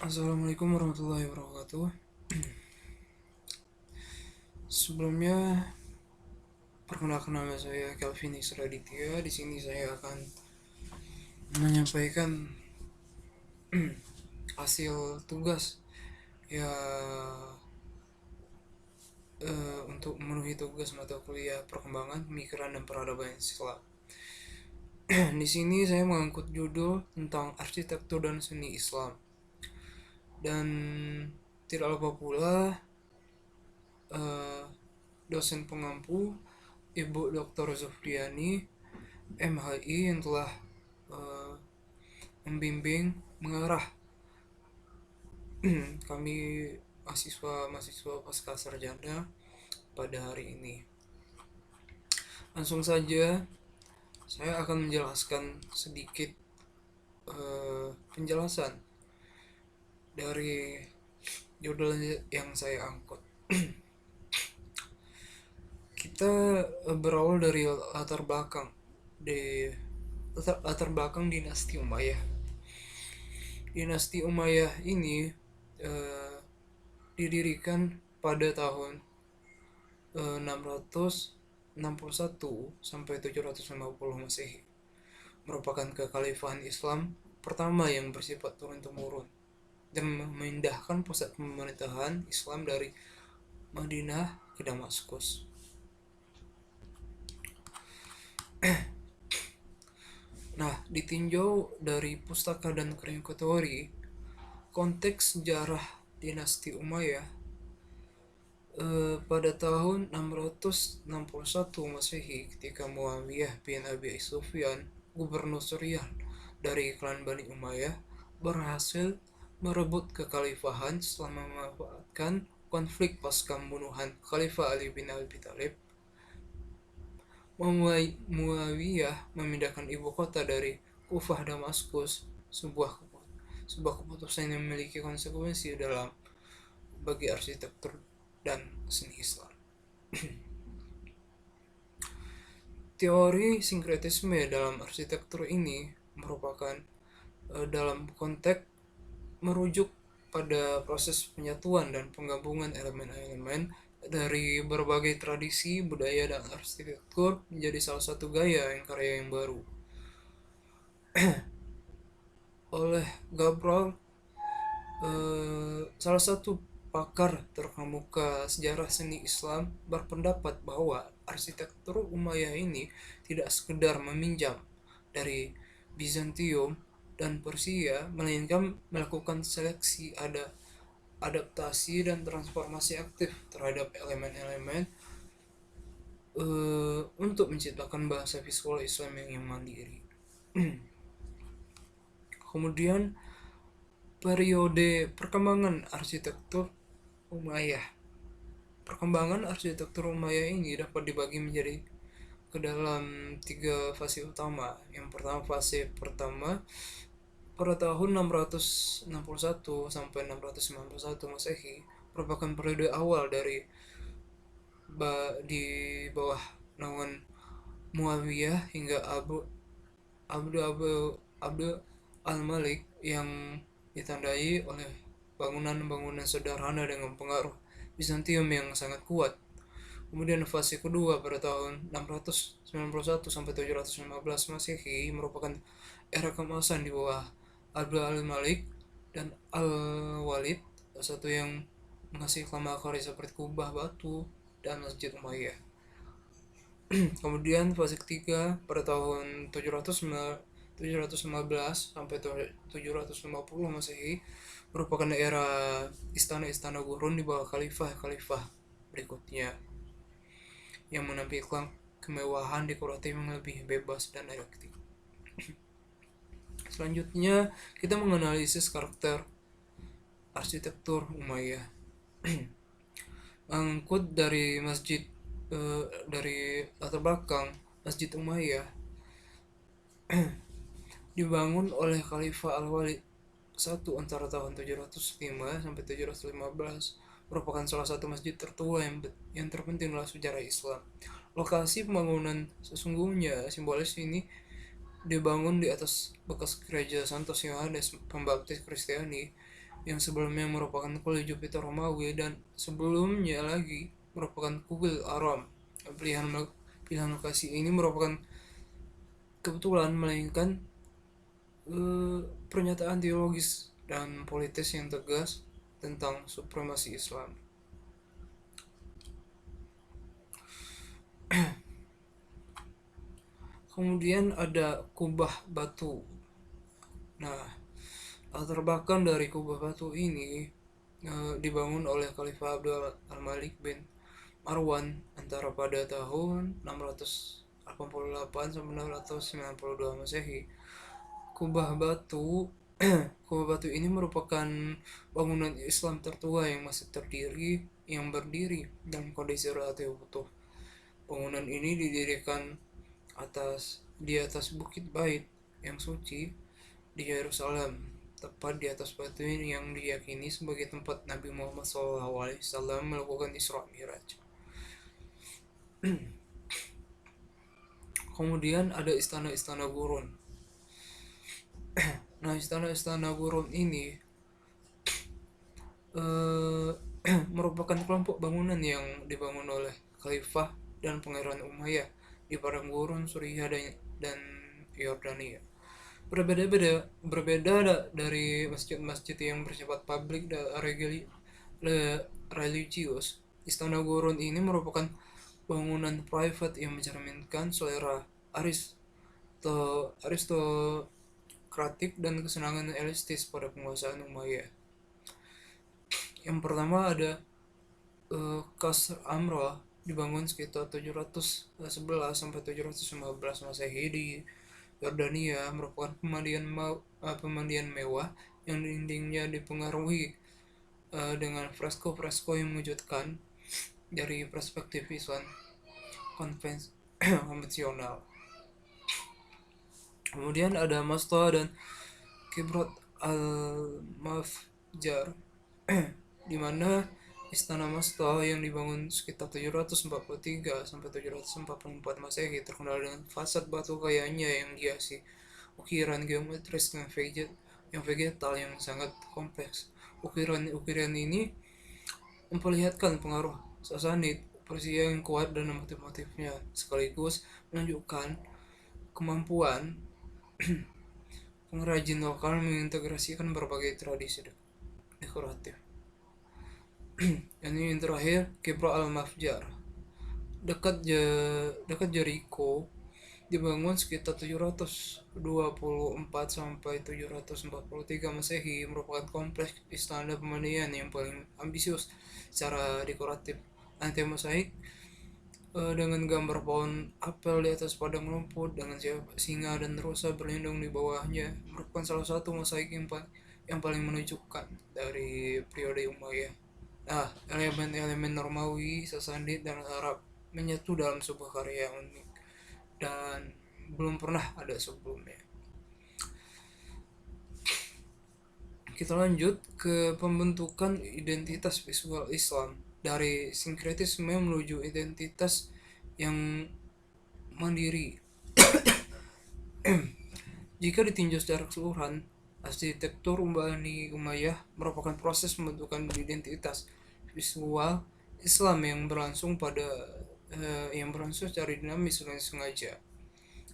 Assalamualaikum warahmatullahi wabarakatuh. Sebelumnya, perkenalkan nama saya Kelvin Israditya. Di sini saya akan menyampaikan hasil tugas ya untuk memenuhi tugas mata kuliah perkembangan pemikiran dan peradaban Islam. Di sini saya mengangkut judul tentang arsitektur dan seni Islam. Dan tidak lupa pula dosen pengampu Ibu Dr. Zufriani MHI yang telah membimbing mengarah kami mahasiswa pasca sarjana pada hari ini. Langsung saja saya akan menjelaskan sedikit penjelasan dari judul yang saya angkut. Kita berawal dari latar belakang dinasti Umayyah. Dinasti Umayyah ini didirikan pada tahun 661 sampai 750 Masehi, merupakan kekhalifahan Islam pertama yang bersifat turun-temurun dan memindahkan pusat pemerintahan Islam dari Madinah ke Damaskus. Nah, ditinjau dari pustaka dan Kering konteks sejarah dinasti Umayyah pada tahun 661 Masehi, ketika Muawiyah bin Abi Sufyan, gubernur Suriah dari klan Bani Umayyah, berhasil merebut kekhalifahan setelah memanfaatkan konflik pasca pembunuhan Khalifah Ali bin Abi Thalib. Muawiyah memindahkan ibu kota dari Kufah Damaskus, sebuah keputusan yang memiliki konsekuensi dalam bagi arsitektur dan seni Islam. Teori sinkretisme dalam arsitektur ini merupakan dalam konteks merujuk pada proses penyatuan dan penggabungan elemen-elemen dari berbagai tradisi, budaya, dan arsitektur menjadi salah satu gaya yang karya yang baru. Oleh Gabriel, salah satu pakar terkemuka sejarah seni Islam, berpendapat bahwa arsitektur Umayyah ini tidak sekedar meminjam dari Bizantium dan Persia, melainkan melakukan seleksi, adaptasi, dan transformasi aktif terhadap elemen-elemen untuk menciptakan bahasa visual Islam yang mandiri. Kemudian periode perkembangan arsitektur Umayyah. Perkembangan arsitektur Umayyah ini dapat dibagi menjadi ke dalam 3 fase utama. Yang pertama, fase pertama pada tahun 661 sampai 691 Masehi, merupakan periode awal dari di bawah naungan Muawiyah hingga Abdul al-Malik, yang ditandai oleh bangunan-bangunan sederhana dengan pengaruh Bizantium yang sangat kuat. Kemudian fase kedua pada tahun 691 sampai 715 Masehi merupakan era keemasan di bawah Abdul al-Malik dan al-Walid, satu yang menghasilkan makarya seperti kubah batu dan Masjid Umayyah. Kemudian fase ketiga pada tahun 715 sampai 750 Masehi merupakan era istana-istana gurun di bawah khalifah berikutnya, yang menampilkan kemewahan dekoratif yang lebih bebas dan eklektik. Selanjutnya kita menganalisis karakter arsitektur Umayyah. Mengangkut dari dari latar belakang Masjid Umayyah dibangun oleh Khalifah Al-Walid I antara tahun 705 sampai 715, merupakan salah satu masjid tertua yang terpenting dalam sejarah Islam. Lokasi pembangunan sesungguhnya simbolis ini dibangun di atas bekas gereja Santos Yohanes Pembaptis Kristiani yang sebelumnya merupakan kuil Jupiter Romawi dan sebelumnya lagi merupakan kuil Aram. Pilihan lokasi ini merupakan kebetulan, melainkan pernyataan teologis dan politis yang tegas tentang supremasi Islam. Kemudian ada kubah batu. Nah, latar belakang dari kubah batu ini dibangun oleh Khalifah Abdul Al-Malik bin Marwan antara pada tahun 688 sampai 692 Masehi. Kubah batu kubah batu ini merupakan bangunan Islam tertua yang masih berdiri dalam kondisi relatif utuh. Bangunan ini didirikan di atas Bukit Bait yang suci di Yerusalem, tepat di atas batu ini yang diyakini sebagai tempat Nabi Muhammad SAW melakukan Isra Mi'raj. Kemudian ada istana-istana gurun. Nah, istana-istana gurun ini merupakan kelompok bangunan yang dibangun oleh Khalifah dan Pangeran Umayyah di padang gurun Suriah dan Yordania. Berbeda dari masjid-masjid yang bersifat publik dan religius. Istana gurun ini merupakan bangunan private yang mencerminkan selera aristokratik dan kesenangan elitis pada penguasaan Umayyah. Yang pertama ada Qasr Amrah, dibangun sekitar 711 sampai 715 Masehi di Yordania, merupakan pemandian mewah yang dindingnya dipengaruhi dengan fresko-fresko yang mengejutkan dari perspektif Islam konvensional. Kemudian ada Masta dan Kibrat al-Mafjar, di mana Istana Masta yang dibangun sekitar 743 sampai 744 Masehi terkenal dengan fasad batu kayanya yang dihiasi ukiran geometris dan vegetal yang sangat kompleks. Ukiran ini memperlihatkan pengaruh Sasanid, Persia yang kuat dan motif-motifnya, sekaligus menunjukkan kemampuan pengrajin lokal mengintegrasikan berbagai tradisi dekoratif. Yang terakhir, Kibra al-Mafjar, dekat Jericho, dibangun sekitar 724 sampai 743 Masehi, merupakan kompleks istana pemandian yang paling ambisius secara dekoratif. Lantai mosaik dengan gambar pohon apel di atas padang rumput dengan singa dan rusa berlindung di bawahnya, merupakan salah satu mosaik yang paling menunjukkan dari periode Umayyah. Nah, elemen-elemen Romawi, Sasanid, dan Arab menyatu dalam sebuah karya unik dan belum pernah ada sebelumnya. Kita lanjut ke pembentukan identitas visual Islam dari sinkretisme menuju identitas yang mandiri. Jika ditinjau secara keseluruhan, arsitektur Bani Umayyah merupakan proses pembentukan identitas visual Islam yang berlangsung secara dinamis dan sengaja.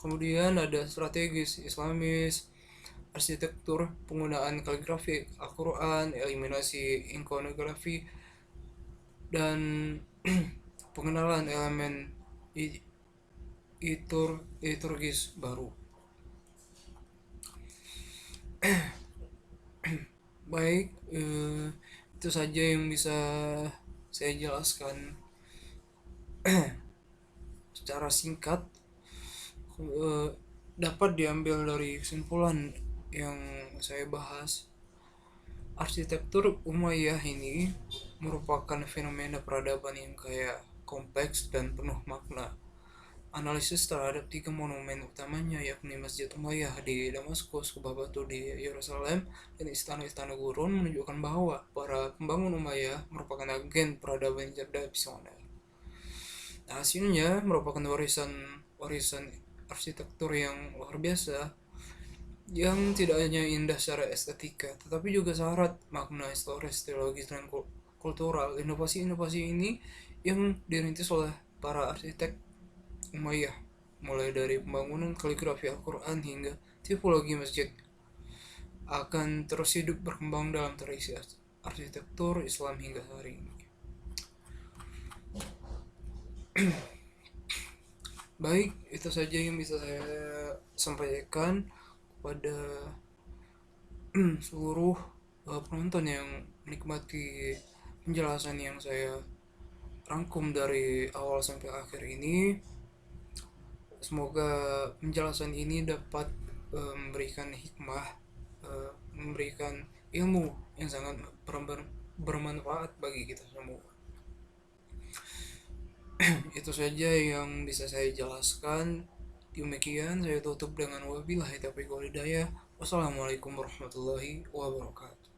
Kemudian ada strategis Islamis, arsitektur, penggunaan kaligrafi Al-Quran, eliminasi ikonografi, dan pengenalan elemen liturgis baru. Baik, itu saja yang bisa saya jelaskan secara singkat. Dapat diambil dari kesimpulan yang saya bahas, arsitektur Umayyah ini merupakan fenomena peradaban yang kaya, kompleks, dan penuh makna. Analisis terhadap 3 monumen utamanya, yakni Masjid Umayyah di Damaskus, Kubah Batu di Yerusalem, dan istana-istana gurun, menunjukkan bahwa para pembangun Umayyah merupakan agen peradaban yang cerdas visioner. Nah, hasilnya merupakan warisan arsitektur yang luar biasa yang tidak hanya indah secara estetika, tetapi juga syarat makna historis, teologis, dan kultural. Inovasi-inovasi ini yang dirintis oleh para arsitek Umayyah, mulai dari pembangunan kaligrafi Al-Quran hingga tipologi masjid, akan terus hidup berkembang dalam tradisi arsitektur Islam hingga hari ini. Baik, itu saja yang bisa saya sampaikan kepada seluruh penonton yang menikmati penjelasan yang saya rangkum dari awal sampai akhir ini. Semoga penjelasan ini dapat memberikan hikmah, memberikan ilmu yang sangat bermanfaat bagi kita semua. Itu saja yang bisa saya jelaskan. Demikian saya tutup dengan wabillahi taufiq wal hidayah. Wassalamualaikum warahmatullahi wabarakatuh.